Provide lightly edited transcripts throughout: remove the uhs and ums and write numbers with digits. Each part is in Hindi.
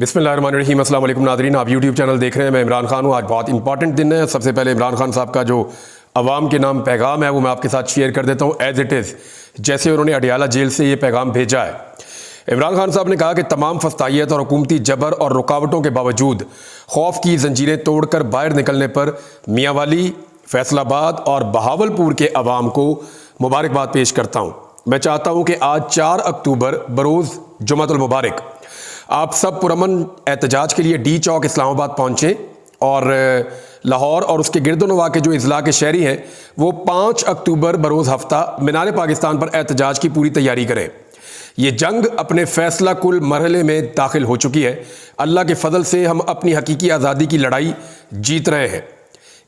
बिस्मिल्लाहिर्रहमानिर्रहीम। अस्सलाम वालेकुम नाज़रीन, आप यूट्यूब चैनल देख रहे हैं। मैं इमरान खान हूँ। आज बहुत इंपॉर्टेंट दिन है। सबसे पहले इमरान खान साहब का जो अवाम के नाम पैगाम है वो मैं आपके साथ शेयर कर देता हूँ एज़ इट इज़, जैसे उन्होंने अडियाला जेल से ये पैगाम भेजा है। इमरान खान साहब ने कहा कि तमाम फस्तायत और हुकूमती जबर और रुकावटों के बावजूद खौफ की जंजीरें तोड़कर बाहर निकलने पर मियांवाली, फैसलाबाद और बहावलपुर के अवाम को मुबारकबाद पेश करता हूँ। मैं चाहता हूँ कि आज 4 अक्टूबर बरोज़ जुमातुल मुबारक आप सब पुरअमन एहतजाज के लिए डी चौक इस्लामाबाद पहुँचें और लाहौर और उसके गिरदोनवा के जो अजला के शहरी हैं वो 5 अक्टूबर बरोज़ हफ्ता मीनार पाकिस्तान पर एहतजाज की पूरी तैयारी करें। ये जंग अपने फैसला कुल मरहले में दाखिल हो चुकी है। अल्लाह के फजल से हम अपनी हकीकी आज़ादी की लड़ाई जीत रहे हैं।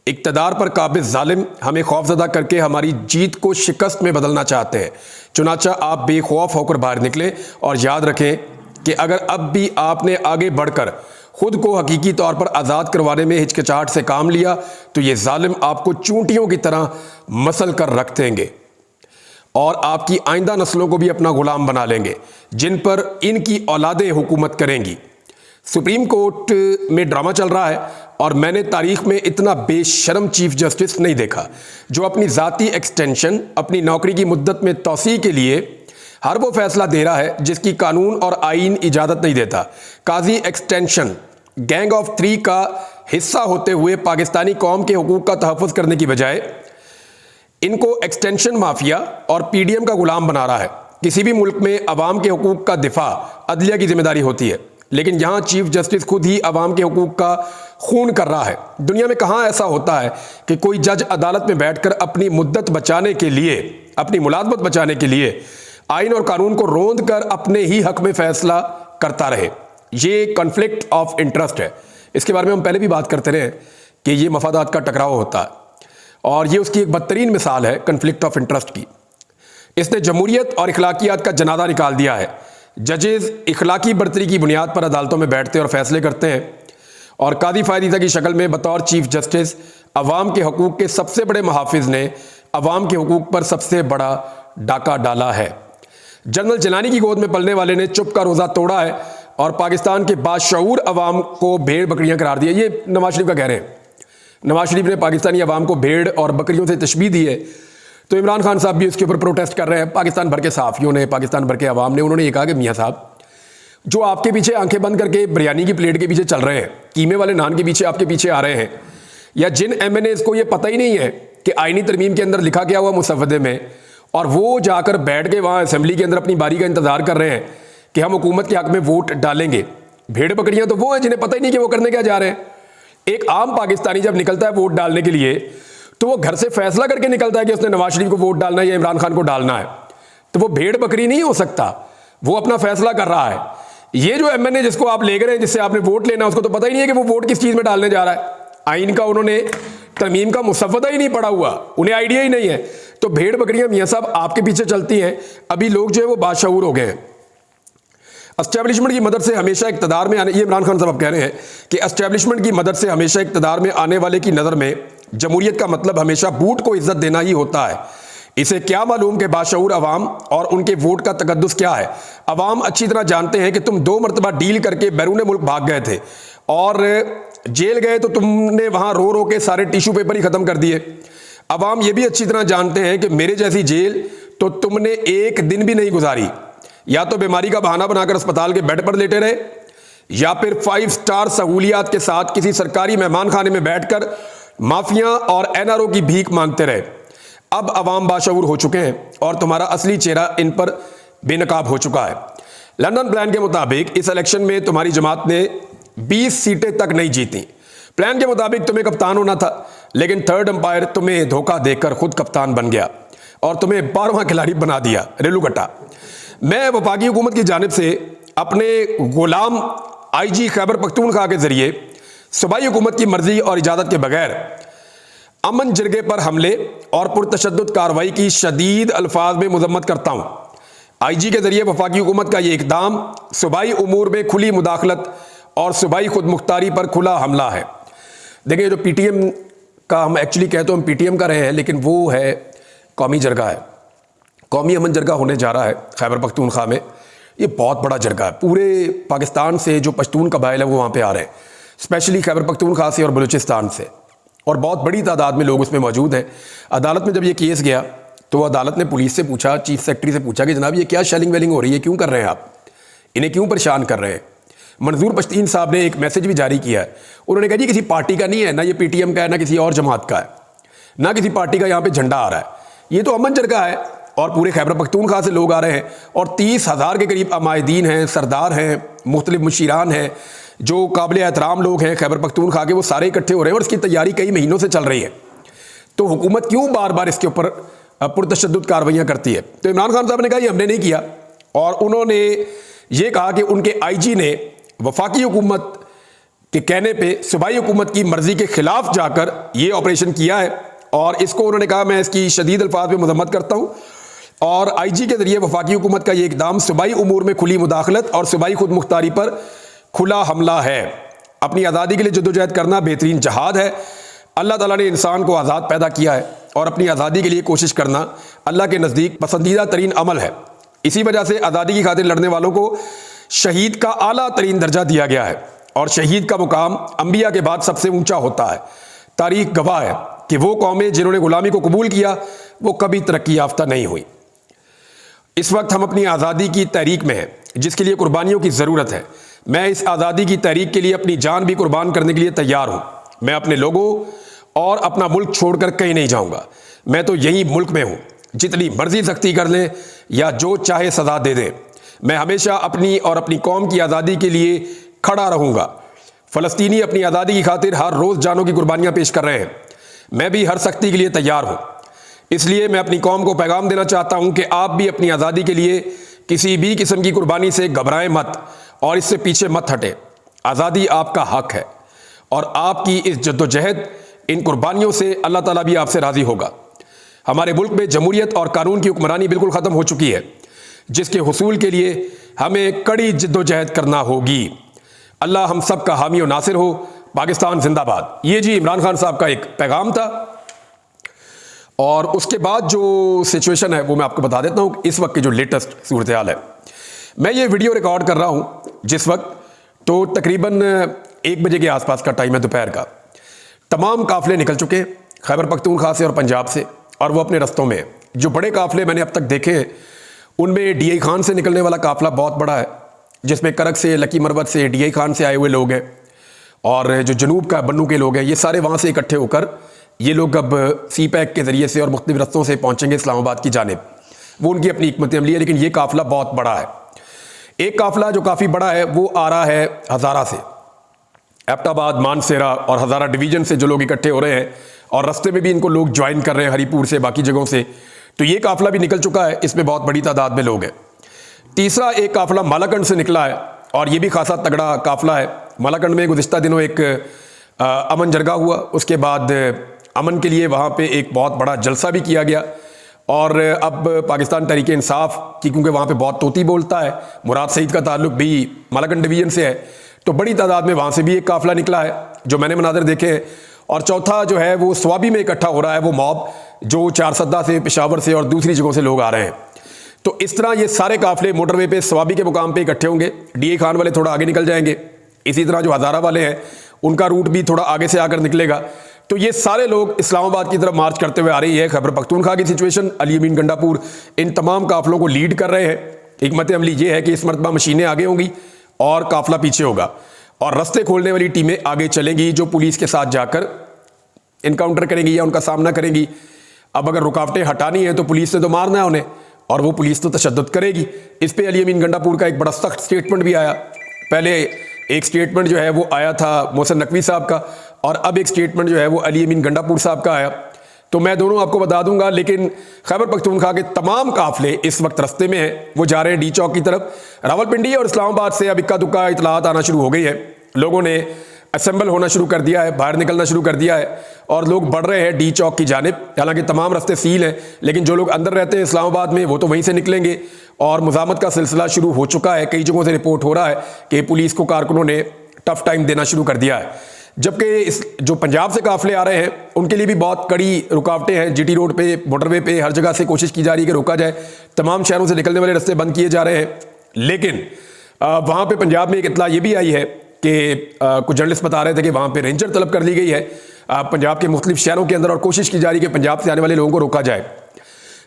इक़्तिदार पर काबिज़ जालिम हमें खौफज़दा करके हमारी जीत को शिकस्त में बदलना चाहते हैं। चुनाचा आप बेखौफ होकर बाहर निकलें और याद रखें कि अगर अब भी आपने आगे बढ़कर खुद को हकीकी तौर पर आज़ाद करवाने में हिचकिचाहट से काम लिया तो ये जालिम आपको चूंटियों की तरह मसल कर रख देंगे और आपकी आइंदा नस्लों को भी अपना गुलाम बना लेंगे, जिन पर इनकी औलादें हुकूमत करेंगी। सुप्रीम कोर्ट में ड्रामा चल रहा है और मैंने तारीख में इतना बेशर्म चीफ जस्टिस नहीं देखा जो अपनी ज़ाती एक्सटेंशन, अपनी नौकरी की मुद्दत में तौसी के लिए हर वो फैसला दे रहा है जिसकी कानून और आईन इजाज़त नहीं देता। काजी एक्सटेंशन गैंग ऑफ 3 का हिस्सा होते हुए पाकिस्तानी कौम के हुकूक का तहफ़्फ़ुज़ करने की बजाय इनको एक्सटेंशन माफिया और पीडीएम का गुलाम बना रहा है। किसी भी मुल्क में अवाम के हुकूक का दिफा अदलिया की जिम्मेदारी होती है, लेकिन यहाँ चीफ जस्टिस खुद ही अवाम के हुकूक का खून कर रहा है। दुनिया में कहाँ ऐसा होता है कि कोई जज अदालत में बैठकर अपनी मुद्दत बचाने के लिए, अपनी मुलाजमत बचाने के लिए आइन और कानून को रोंद कर अपने ही हक में फैसला करता रहे। ये कॉन्फ्लिक्ट ऑफ इंटरेस्ट है। इसके बारे में हम पहले भी बात करते रहे कि ये मफादात का टकराव होता है और ये उसकी एक बदतरीन मिसाल है कॉन्फ्लिक्ट ऑफ इंटरेस्ट की। इसने जमहूरियत और इखलाकियात का जनाजा निकाल दिया है। जजेस इखलाकी बर्तरी की बुनियाद पर अदालतों में बैठते और फैसले करते हैं और कादी फायदीता की शक्ल में बतौर चीफ जस्टिस अवाम के हकूक़ के सबसे बड़े मुहाफिज ने अवाम के हकूक़ पर सबसे बड़ा डाका डाला है। जनरल जिलानी की गोद में पलने वाले ने चुप का रोज़ा तोड़ा है और पाकिस्तान के बाशऊर अवाम को भेड़ बकरियां करार दिया। ये नवाज शरीफ का कह रहे हैं। नवाज शरीफ ने पाकिस्तानी अवाम को भेड़ और बकरियों से तशबीह दी है, तो इमरान खान साहब भी उसके ऊपर प्रोटेस्ट कर रहे हैं। पाकिस्तान भर के सहाफ़ियों ने, पाकिस्तान भर के अवाम ने, उन्होंने ये कहा कि मियाँ साहब, जो आपके पीछे आंखें बंद करके बिरयानी की प्लेट के पीछे चल रहे हैं, कीमे वाले नान के पीछे आपके पीछे आ रहे हैं, या जिन MNAs को ये पता ही नहीं है कि आईनी तरमीम के अंदर लिखा गया हुआ मुसव्वदे में, और वो जाकर बैठ के वहाँ असेंबली के अंदर अपनी बारी का इंतजार कर रहे हैं कि हम हुकूमत के हक में वोट डालेंगे। भेड़ बकरियां तो वो हैं जिन्हें पता ही नहीं कि वो करने क्या जा रहे हैं। एक आम पाकिस्तानी जब निकलता है वोट डालने के लिए तो वो घर से फैसला करके निकलता है कि उसने नवाज शरीफ को वोट डालना है या इमरान खान को डालना है, तो वो भेड़ बकरी नहीं हो सकता, वो अपना फैसला कर रहा है। ये जो MNA जिसको आप ले गए हैं, जिससे आपने वोट लेना, उसको तो पता ही नहीं है कि वो वोट किस चीज़ में डालने जा रहा है। आइन का उन्होंने तरमीम का मुसव्वदा ही नहीं पढ़ा हुआ, उन्हें आइडिया ही नहीं है। तो भेड़ बकरियां मियाँ साहब आपके पीछे चलती हैं। अभी लोग जो है वो बाशऊर हो गए हैं। एस्टेब्लिशमेंट की मदद से हमेशा इक़्तिदार में आने, ये इमरान खान साहब कह रहे हैं कि एस्टेब्लिशमेंट की मदद से हमेशा इक़्तिदार में आने वाले की नज़र में जमहूरियत का मतलब हमेशा बूट को इज्जत देना ही होता है। इसे क्या मालूम कि बाशऊर अवाम और उनके वोट का तकद्दुस क्या है। अवाम अच्छी तरह जानते हैं कि तुम 2 मरतबा डील करके बैरून मुल्क भाग गए थे और जेल गए तो तुमने वहाँ रो रो के सारे टिश्यू पेपर ही ख़त्म कर दिए। अवाम ये भी अच्छी तरह जानते हैं कि मेरे जैसी जेल तो तुमने एक दिन भी नहीं गुजारी। या तो बीमारी का बहाना बनाकर अस्पताल के बेड पर लेटे रहे या फिर 5 स्टार सहूलियात के साथ किसी सरकारी मेहमान खाने में बैठकर माफिया और NRO की भीख मांगते रहे। अब अवाम बाशऊर हो चुके हैं और तुम्हारा असली चेहरा इन पर बेनकाब हो चुका है। लंदन प्लान के मुताबिक इस इलेक्शन में तुम्हारी जमात ने 20 सीटें तक नहीं जीती। प्लान के मुताबिक तुम्हें कप्तान होना था, लेकिन थर्ड अंपायर तुम्हें धोखा देकर खुद कप्तान बन गया और तुम्हें 12वां खिलाड़ी बना दिया। रेलू कट्टा। मैं वफाकी हुकूमत की जानिब से अपने गुलाम IG खैबर पख्तूनख्वा के जरिए सूबाई हुकूमत की मर्जी और इजाज़त के बगैर अमन जरगे पर हमले और पुरतशद्दुद कार्रवाई की शदीद अल्फाज में मजम्मत करता हूँ। IG के जरिए वफाकी हुकूमत का ये इकदाम सूबाई उमूर में खुली मुदाखलत और सूबाई खुद मुख्तारी पर खुला हमला है। देखिए, जो PTM का हम एक्चुअली कहते हैं, हम PTM का रहे हैं, लेकिन वो है कौमी जरगा है। कौमी अमन जरगा होने जा रहा है खैबर पख्तूनख्वा में। ये बहुत बड़ा जरगा है। पूरे पाकिस्तान से जो पश्तून कबाइल है वो वहाँ पे आ रहे हैं, स्पेशली खैबर पख्तूनख्वा से और बलूचिस्तान से, और बहुत बड़ी तादाद में लोग उसमें मौजूद हैं। अदालत में जब ये केस गया तो अदालत ने पुलिस से पूछा, चीफ सेक्रेटरी से पूछा कि जनाब ये क्या शेलिंग वेलिंग हो रही है, क्यों कर रहे हैं आप, इन्हें क्यों परेशान कर रहे हैं। मंजूर पश्तीन साहब ने एक मैसेज भी जारी किया है। उन्होंने कहा जी किसी पार्टी का नहीं है, ना ये PTM का है, ना किसी और जमात का है, ना किसी पार्टी का यहाँ पे झंडा आ रहा है, ये तो अमन जरगा है और पूरे खैबर पख्तूनख्वा से लोग आ रहे हैं और 30,000 के करीब अमायदीन हैं, सरदार हैं, मुख्तलिफ मुशीरान हैं, जो काबिल एहतराम लोग हैं खैबर पख्तूनख्वा के, वो सारे इकट्ठे हो रहे हैं और इसकी तैयारी कई महीनों से चल रही है। तो हुकूमत क्यों बार बार इसके ऊपर पुरतशद्दुद कार्रवाइयाँ करती है। तो इमरान खान साहब ने कहा ये हमने नहीं किया, और उन्होंने ये कहा कि उनके IG ने वफाकी हुकूमत के कहने पे सूबाई हुकूमत की मर्जी के खिलाफ जाकर ये ऑपरेशन किया है, और इसको उन्होंने कहा मैं इसकी शदीद अल्फाज में मजम्मत करता हूँ, और IG के जरिए वफाकी हुकूमत का ये इकदाम सूबाई उमूर में खुली मुदाखलत और सूबाई खुद मुख्तारी पर खुला हमला है। अपनी आज़ादी के लिए जद्दोजहद करना बेहतरीन जहाद है। अल्लाह ताला ने इंसान को आज़ाद पैदा किया है और अपनी आज़ादी के लिए कोशिश करना अल्लाह के नज़दीक पसंदीदा तरीन अमल है। इसी वजह से आज़ादी की खातिर लड़ने वालों को शहीद का आला तरीन दर्जा दिया गया है, और शहीद का मुकाम अंबिया के बाद सबसे ऊंचा होता है। तारीख गवाह है कि वो कौमें जिन्होंने गुलामी को कबूल किया वो कभी तरक्की याफ्ता नहीं हुई। इस वक्त हम अपनी आज़ादी की तहरीक में हैं जिसके लिए कुर्बानियों की ज़रूरत है। मैं इस आज़ादी की तहरीक के लिए अपनी जान भी कुर्बान करने के लिए तैयार हूँ। मैं अपने लोगों और अपना मुल्क छोड़कर कहीं नहीं जाऊँगा। मैं तो यही मुल्क में हूँ, जितनी मर्जी सख्ती कर लें या जो चाहे सज़ा दे दें, मैं हमेशा अपनी और अपनी कौम की आज़ादी के लिए खड़ा रहूँगा। फ़लस्तीनी अपनी आज़ादी की खातिर हर रोज़ जानों की कुर्बानियाँ पेश कर रहे हैं, मैं भी हर सख्ती के लिए तैयार हूँ। इसलिए मैं अपनी कौम को पैगाम देना चाहता हूँ कि आप भी अपनी आज़ादी के लिए किसी भी किस्म की कुर्बानी से घबराएं मत और इससे पीछे मत हटें। आज़ादी आपका हक है और आपकी इस जद्दोजहद, इन कुर्बानियों से अल्लाह ताला भी आपसे राज़ी होगा। हमारे मुल्क में जमहूरियत और कानून की हुक्मरानी बिल्कुल ख़त्म हो चुकी है, जिसके हुसूल के लिए हमें कड़ी जद्दोजहद करना होगी। अल्लाह हम सब का हामी और नासिर हो। पाकिस्तान जिंदाबाद। ये जी इमरान खान साहब का एक पैगाम था, और उसके बाद जो सिचुएशन है वो मैं आपको बता देता हूँ। इस वक्त की जो लेटेस्ट सूरत हाल है, मैं ये वीडियो रिकॉर्ड कर रहा हूँ जिस वक्त, तो तकरीबन 1 बजे के आसपास का टाइम है दोपहर का। तमाम काफ़िले निकल चुके हैं खैबर पख्तूनख्वा से और पंजाब से, और वो अपने रस्तों में हैं। जो बड़े काफ़िले मैंने अब तक देखे हैं उनमें DI खान से निकलने वाला काफ़िला बहुत बड़ा है, जिसमें करक से, लकी मरवत से, DI खान से आए हुए लोग हैं, और जो जनूब का बन्नू के लोग हैं, ये सारे वहाँ से इकट्ठे होकर ये लोग अब CPAC के ज़रिए से और मुख्तलिफ रस्तों से पहुँचेंगे इस्लामाबाद की जानिब। वो उनकी अपनी हिकमत अमली है, लेकिन ये काफ़िला बहुत बड़ा है। एक काफ़िला जो काफ़ी बड़ा है वो आ रहा है हज़ारा से, एबटाबाद, मानसेरा और हज़ारा डिवीज़न से जो लोग इकट्ठे हो रहे हैं, और रस्ते में भी इनको लोग ज्वाइन कर रहे हैं हरीपुर से, बाकी जगहों से। तो ये काफ़िला भी निकल चुका है, इसमें बहुत बड़ी तादाद में लोग हैं। तीसरा एक काफ़िला मालाकंड से निकला है, और ये भी खासा तगड़ा काफ़िला है। मालाकंड में गुज़िश्ता दिनों एक अमन जरगा हुआ, उसके बाद अमन के लिए वहाँ पे एक बहुत बड़ा जलसा भी किया गया। और अब पाकिस्तान तहरीक इंसाफ की, क्योंकि वहाँ पे बहुत तोती बोलता है, मुराद सईद का ताल्लुक भी मालाकंड डिवीज़न से है, तो बड़ी तादाद में वहाँ से भी एक काफ़िला निकला है जो मैंने मनाज़र देखे हैं। और चौथा जो है वो स्वाबी में इकट्ठा हो रहा है, वो मॉब जो चारसद्दा से, पेशावर से और दूसरी जगहों से लोग आ रहे हैं। तो इस तरह ये सारे काफ़िले मोटरवे पे स्वाबी के मुकाम पे इकट्ठे होंगे। DI खान वाले थोड़ा आगे निकल जाएंगे, इसी तरह जो हज़ारा वाले हैं उनका रूट भी थोड़ा आगे से आकर निकलेगा। तो ये सारे लोग इस्लामाबाद की तरफ मार्च करते हुए आ रही है। खैबर पख्तूनख्वा की सिचुएशन, अली अमीन गंडापुर इन तमाम काफ़िलों को लीड कर रहे हैं। हिकमत अमली ये है कि इस मरतबा मशीनें आगे होंगी और काफ़िला पीछे होगा, और रस्ते खोलने वाली टीमें आगे चलेंगी जो पुलिस के साथ जाकर इनकाउंटर करेंगी या उनका सामना करेंगी। अब अगर रुकावटें हटानी है तो पुलिस ने तो मारना है उन्हें, और वो पुलिस तो तशद्दुद करेगी। इस पे अली अमीन गंडापुर का एक बड़ा सख्त स्टेटमेंट भी आया। पहले एक स्टेटमेंट जो है वो आया था मोहसिन नकवी साहब का, और अब एक स्टेटमेंट जो है वो अली अमीन गंडापुर साहब का आया। तो मैं दोनों आपको बता दूंगा, लेकिन खैबर पख्तूनख्वा के तमाम काफ़िले इस वक्त रस्ते में हैं, वो जा रहे हैं D चौक की तरफ। रावलपिंडी और इस्लामाबाद से अब इक्का दुक्का इतलात आना शुरू हो गई है, लोगों ने असेंबल होना शुरू कर दिया है, बाहर निकलना शुरू कर दिया है, और लोग बढ़ रहे हैं D चौक की जानिब। हालांकि तमाम रास्ते सील हैं, लेकिन जो लोग अंदर रहते हैं इस्लामाबाद में वो तो वहीं से निकलेंगे, और मुज़ामत का सिलसिला शुरू हो चुका है। कई जगहों से रिपोर्ट हो रहा है कि पुलिस को कारकुनों ने टफ टाइम देना शुरू कर दिया है। जबकि इस जो पंजाब से काफ़िले आ रहे हैं उनके लिए भी बहुत कड़ी रुकावटें हैं। GT रोड पे, मोटरवे पे, हर जगह से कोशिश की जा रही है कि रोका जाए। तमाम शहरों से निकलने वाले रास्ते बंद किए जा रहे हैं। लेकिन वहाँ पे पंजाब में एक इत्तला ये भी आई है कि कुछ जर्नलिस्ट बता रहे थे कि वहाँ पे रेंजर तलब कर ली गई है पंजाब के मुख्तलिफ शहरों के अंदर, और कोशिश की जा रही है कि पंजाब से आने वाले लोगों को रोका जाए।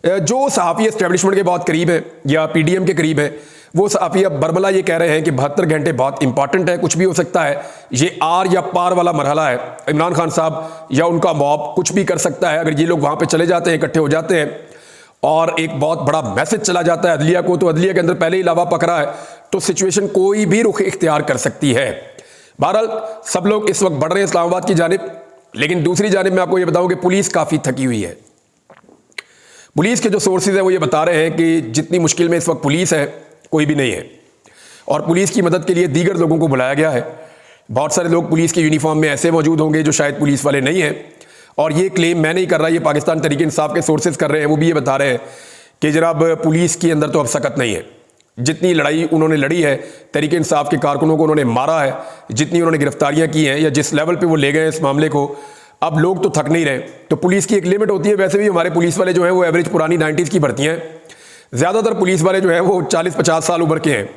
जो सहाफ़ी एस्टेब्लिशमेंट के बहुत करीब है या पीडीएम के करीब है, वो सहाफ़ी अब बरमला ये कह रहे हैं कि 72 घंटे बहुत इंपॉर्टेंट है, कुछ भी हो सकता है, ये आर या पार वाला मरहला है। इमरान खान साहब या उनका मॉब कुछ भी कर सकता है अगर ये लोग वहाँ पे चले जाते हैं, इकट्ठे हो जाते हैं, और एक बहुत बड़ा मैसेज चला जाता है अदलिया को, तो अदलिया के अंदर पहले ही लावा पकड़ा है, तो सिचुएशन कोई भी रुख इख्तियार कर सकती है। बहरहाल सब लोग इस वक्त बढ़ रहे हैं इस्लामाबाद की जानिब, लेकिन दूसरी जानिब मैं आपको ये बताऊं कि पुलिस काफ़ी थकी हुई है। पुलिस के जो सोर्सेज है वो ये बता रहे हैं कि जितनी मुश्किल में इस वक्त पुलिस है कोई भी नहीं है, और पुलिस की मदद के लिए दीगर लोगों को बुलाया गया है। बहुत सारे लोग पुलिस के यूनिफॉर्म में ऐसे मौजूद होंगे जो शायद पुलिस वाले नहीं हैं, और ये क्लेम मैं नहीं कर रहा, ये पाकिस्तान तहरीक इंसाफ के सोर्सेज कर रहे हैं। वो भी ये बता रहे हैं कि जनाब पुलिस के अंदर तो अब सकत नहीं है। जितनी लड़ाई उन्होंने लड़ी है, तहरीक इंसाफ के कारकुनों को उन्होंने मारा है, जितनी उन्होंने गिरफ्तारियां की हैं या जिस लेवल पे वो ले गए इस मामले को, अब लोग तो थक नहीं रहे। तो पुलिस की एक लिमिट होती है। वैसे भी हमारे पुलिस वाले जो हैं वो एवरेज पुरानी 90s की भर्ती हैं। ज़्यादातर पुलिस वाले जो हैं वो 40-50 साल उम्र के हैं,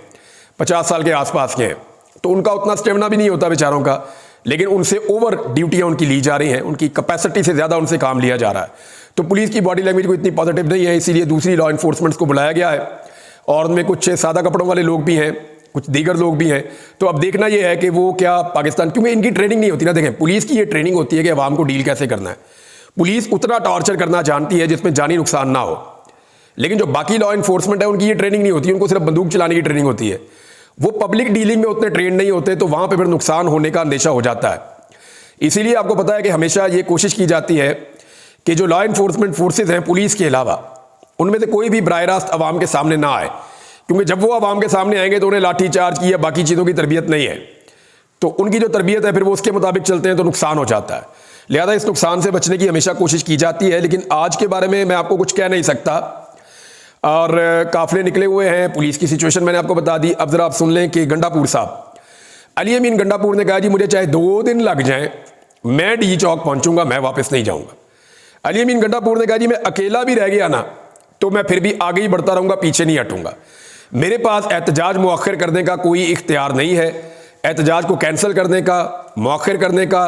50 साल के आसपास के हैं, तो उनका उतना स्टेमिना भी नहीं होता बेचारों का, लेकिन उनसे ओवर ड्यूटियाँ उनकी ली जा रही हैं, उनकी कैपेसिटी से ज़्यादा उनसे काम लिया जा रहा है। तो पुलिस की बॉडी लैंग्वेज को इतनी पॉजिटिव नहीं है, इसीलिए दूसरी लॉ इन्फोर्समेंट्स को बुलाया गया है, और उनमें कुछ सादा कपड़ों वाले लोग भी हैं, कुछ दीगर लोग भी हैं। तो अब देखना यह है कि वो क्या पाकिस्तान, क्योंकि इनकी ट्रेनिंग नहीं होती ना। देखें, पुलिस की ये ट्रेनिंग होती है कि अवाम को डील कैसे करना है। पुलिस उतना टॉर्चर करना जानती है जिसमें जानी नुकसान ना हो, लेकिन जो बाकी लॉ इन्फोर्समेंट है उनकी ये ट्रेनिंग नहीं होती, उनको सिर्फ बंदूक चलाने की ट्रेनिंग होती है। वो पब्लिक डीलिंग में उतने ट्रेन नहीं होते, तो वहां पर फिर नुकसान होने का अंदेशा हो जाता है। इसीलिए आपको पता है कि हमेशा ये कोशिश की जाती है कि जो लॉ इन्फोर्समेंट फोर्सेज हैं पुलिस के अलावा, उनमें से कोई भी बराह रास्त अवाम के सामने ना आए, क्योंकि जब वो अवाम के सामने आएंगे तो उन्हें लाठी चार्ज की या बाकी चीज़ों की तरबियत नहीं है। तो उनकी जो तरबियत है फिर वो उसके मुताबिक चलते हैं, तो नुकसान हो जाता है। लिहाजा इस नुकसान से बचने की हमेशा कोशिश की जाती है। लेकिन आज के बारे में मैं आपको कुछ कह नहीं सकता, और काफिले निकले हुए हैं। पुलिस की सिचुएशन मैंने आपको बता दी। अब जरा आप सुन लें कि गंडापुर साहब, अली अमीन गंडापुर ने कहा जी मुझे चाहे 2 दिन लग जाएं, मैं डी चौक पहुंचूंगा, मैं वापस नहीं जाऊंगा। अली अमीन गंडापुर ने कहा जी मैं अकेला भी रह गया ना तो मैं फिर भी आगे ही बढ़ता रहूंगा, पीछे नहीं हटूंगा। मेरे पास एहतजाज मुअख्खर करने का कोई इख्तियार नहीं है, एहतजाज को कैंसिल करने का, मुअख्खर करने का।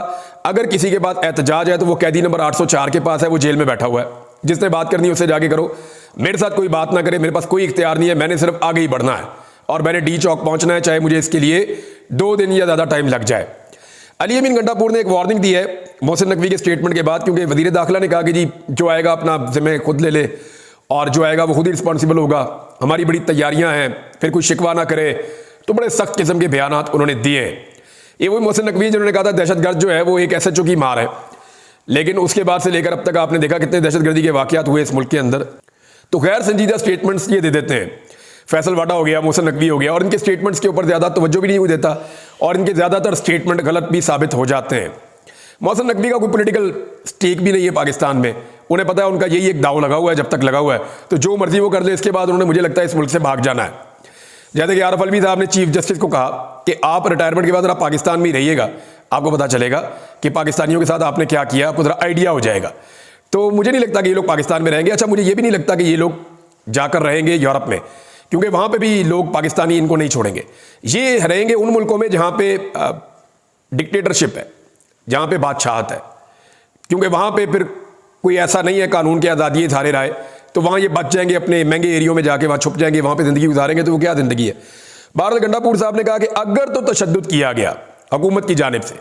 अगर किसी के पास एहतजाज है तो वो कैदी नंबर 804 के पास है, वो जेल में बैठा हुआ है। जिसने बात करनी है उससे जाके करो, मेरे साथ कोई बात ना करे। मेरे पास कोई इख्तियार नहीं है, मैंने सिर्फ आगे ही बढ़ना है और मैंने डी चौक पहुंचना है, चाहे मुझे इसके लिए 2 दिन या ज़्यादा टाइम लग जाए। अली अमीन गंडापुर ने एक वार्निंग दी है मोहसिन नकवी के स्टेटमेंट के बाद, क्योंकि वजीर दाखिला ने कहा कि जी जो आएगा अपना जिम्मे खुद ले ले और जो आएगा वो खुद ही रिस्पॉन्सिबल होगा, हमारी बड़ी तैयारियां हैं, फिर कोई शिकवा ना करे। तो बड़े सख्त किस्म के बयानात उन्होंने दिए। ये वही मोहसिन नकवी जिन्होंने कहा था दहशतगर्द जो है वो एक SHO की मार है, लेकिन उसके बाद से लेकर अब तक आपने देखा कितने दहशतगर्दी के वाकयात हुए इस मुल्क के अंदर। तो गैर संजीदा स्टेटमेंट्स ये दे देते हैं। फैसल वाडा हो गया, मोहसिन नकवी हो गया, और इनके स्टेटमेंट्स के ऊपर ज़्यादा तवज्जो भी नहीं देता, और इनके ज़्यादातर स्टेटमेंट गलत भी साबित हो जाते हैं। मोहसिन नकवी का कोई पॉलिटिकल स्टेक भी नहीं है पाकिस्तान में, उन्हें पता है उनका यही एक दाव लगा हुआ है, जब तक लगा हुआ है तो जो मर्जी वो कर ले। इसके बाद उन्होंने मुझे लगता है इस मुल्क से भाग जाना है। जैसे कि आरफ अलवी साहब ने चीफ जस्टिस को कहा कि आप रिटायरमेंट के बाद जरा पाकिस्तान में ही रहिएगा, आपको पता चलेगा कि पाकिस्तानियों के साथ आपने क्या किया, आपको जरा आइडिया हो जाएगा। तो मुझे नहीं लगता कि ये लोग पाकिस्तान में रहेंगे। अच्छा, मुझे ये भी नहीं लगता कि ये लोग जाकर रहेंगे यूरोप में, क्योंकि वहाँ पे भी लोग पाकिस्तानी इनको नहीं छोड़ेंगे। ये रहेंगे उन मुल्कों में जहाँ पे डिक्टेटरशिप है, जहाँ पे बादशाहत है, क्योंकि वहाँ पे फिर कोई ऐसा नहीं है कानून की आज़ादी धारे राय, तो वहाँ ये बच जाएंगे, अपने महंगे एरियो में जाके वहाँ छुप जाएंगे, वहाँ पे ज़िंदगी गुजारेंगे। तो वो क्या ज़िंदगी है। बहरहाल गंडापुर साहब ने कहा कि अगर तो तशद्दुद किया गया हुकूमत की जानिब से,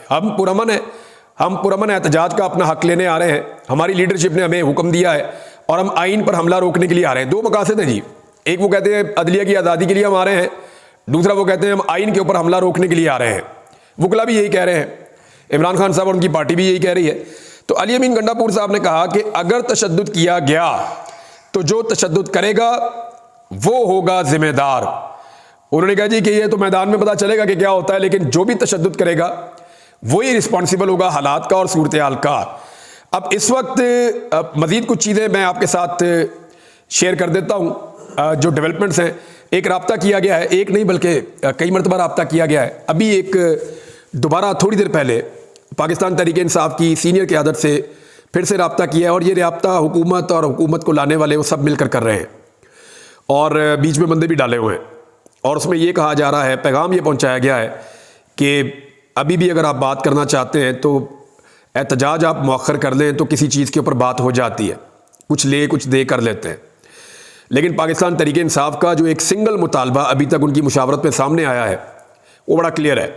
हम पुरअमन एहतजाज का अपना हक लेने आ रहे हैं, हमारी लीडरशिप ने हमें हुक्म दिया है और हम आइन पर हमला रोकने के लिए आ रहे हैं। 2 मकासद हैं जी, एक वो कहते हैं अदलिया की आज़ादी के लिए हम आ रहे हैं, दूसरा वो कहते हैं हम आइन के ऊपर हमला रोकने के लिए आ रहे हैं। वकला भी यही कह रहे हैं, इमरान खान साहब और उनकी पार्टी भी यही कह रही है। तो अली अमीन गंडापुर साहब ने कहा कि अगर तशद्दुद किया गया तो जो तशद्दुद करेगा वो होगा जिम्मेदार। उन्होंने कहा जी कि ये तो मैदान में पता चलेगा कि क्या होता है, लेकिन जो भी तशद्दुद करेगा वही रिस्पॉन्सिबल होगा हालात का और सूरत हाल का। अब इस वक्त मजीद कुछ चीज़ें मैं आपके साथ शेयर कर देता हूँ जो डेवलपमेंट्स हैं। एक राब्ता किया गया है, एक नहीं बल्कि कई मरतबा राब्ता किया गया है। अभी एक दोबारा थोड़ी देर पहले पाकिस्तान तहरीक इंसाफ की सीनियर क़यादत से फिर से राब्ता किया है, और ये राब्ता हुकूमत और हुकूमत को लाने वाले वो सब मिलकर कर रहे हैं, और बीच में बंदे भी डाले हुए हैं। और उसमें ये कहा जा रहा है, पैगाम ये पहुंचाया गया है कि अभी भी अगर आप बात करना चाहते हैं तो एहतजाज आप मौखर कर लें तो किसी चीज़ के ऊपर बात हो जाती है, कुछ ले कुछ दे कर लेते हैं। लेकिन पाकिस्तान तहरीक इंसाफ का जो एक सिंगल मुतालबा अभी तक उनकी मुशावरत में सामने आया है वो बड़ा क्लियर है।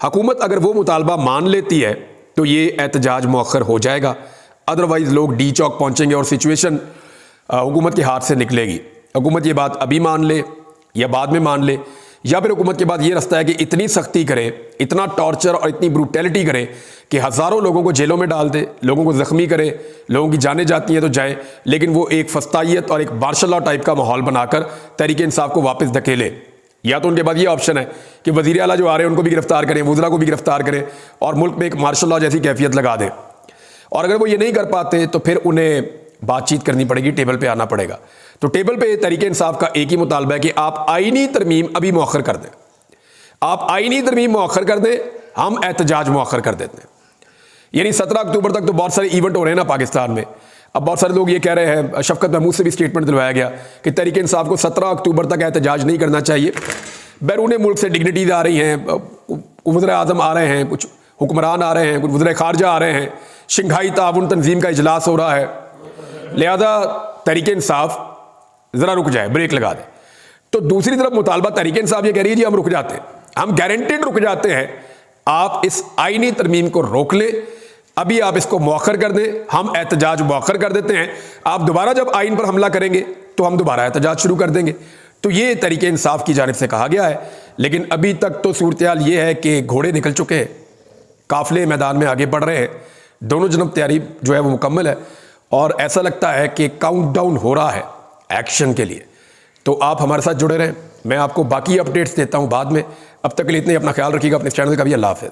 हुकूमत अगर वो मुतालबा मान लेती है तो ये एहतजाज मौखर हो जाएगा, अदरवाइज़ लोग डी चौक पहुँचेंगे और सिचुएशन हुकूमत के हाथ से निकलेगी। हुकूमत ये बात अभी मान ले या बाद में मान ले, या फिर हुकूमत के बाद ये रास्ता है कि इतनी सख्ती करे, इतना टॉर्चर और इतनी ब्रूटैलिटी करे कि हज़ारों लोगों को जेलों में डाल दे, लोगों को ज़ख्मी करे, लोगों की जानें जाती हैं तो जाएं, लेकिन वो एक फस्तायत और एक मार्शल लॉ टाइप का माहौल बनाकर तहरीक इंसाफ को वापस धकेले। या तो उनके बाद ये ऑप्शन है कि वज़ीर आला जो आ रहे हैं उनको भी गिरफ्तार करें, वज़रा को भी गिरफ्तार करें और मुल्क में एक मार्शल लॉ जैसी कैफियत लगा दें। और अगर वो ये नहीं कर पाते तो फिर उन्हें बातचीत करनी पड़ेगी, टेबल पे आना पड़ेगा। तो टेबल पे तहरीक इंसाफ का एक ही मुतालबा है कि आप आईनी तरमीम अभी मौखर कर दें, आप आईनी तरमीम मौखर कर दें, हम एहतजाज मौखर कर देते हैं। यानी 17 अक्टूबर तक तो बहुत सारे इवेंट हो रहे हैं ना पाकिस्तान में। अब बहुत सारे लोग ये कह रहे हैं, शफकत महमूद से भी स्टेटमेंट दिलवाया गया कि तहरीक इंसाफ को 17 अक्टूबर तक एहतजाज नहीं करना चाहिए। बैरून मुल्क से डिग्निटीज आ रही हैं, वज़ीर आज़म आ रहे हैं, कुछ हुक्मरान आ रहे हैं, कुछ वज़ीर ख़ारजा आ रहे हैं, शंघाई ताउन तंजीम का इजलास हो रहा है, लिहाजा तहरीक इंसाफ ज़रा रुक जाए, ब्रेक लगा दे। तो दूसरी तरफ मुतालबा तहरीक इंसाफ ये कह रही है जी हम रुक जाते हैं, हम गारंटेड रुक जाते हैं, आप इस आईनी तरमीम को रोक लें, अभी आप इसको मौखर कर दें, हम एहतजाज मौखर कर देते हैं, आप दोबारा जब आइन पर हमला करेंगे तो हम दोबारा एहतजाज शुरू कर देंगे। तो ये तहरीक इंसाफ की जानिब से कहा गया है। लेकिन अभी तक तो सूरत हाल ये है कि घोड़े निकल चुके हैं, काफिले मैदान में आगे बढ़ रहे हैं, दोनों जनब तैयारी जो है वो मुकम्मल है और ऐसा लगता है कि काउंटडाउन हो रहा है एक्शन के लिए। तो आप हमारे साथ जुड़े रहें, मैं आपको बाकी अपडेट्स देता हूं बाद में। अब तक के लिए इतने, अपना ख्याल रखिएगा, अपने चैनल का भी। अल्लाह हाफ़िज़।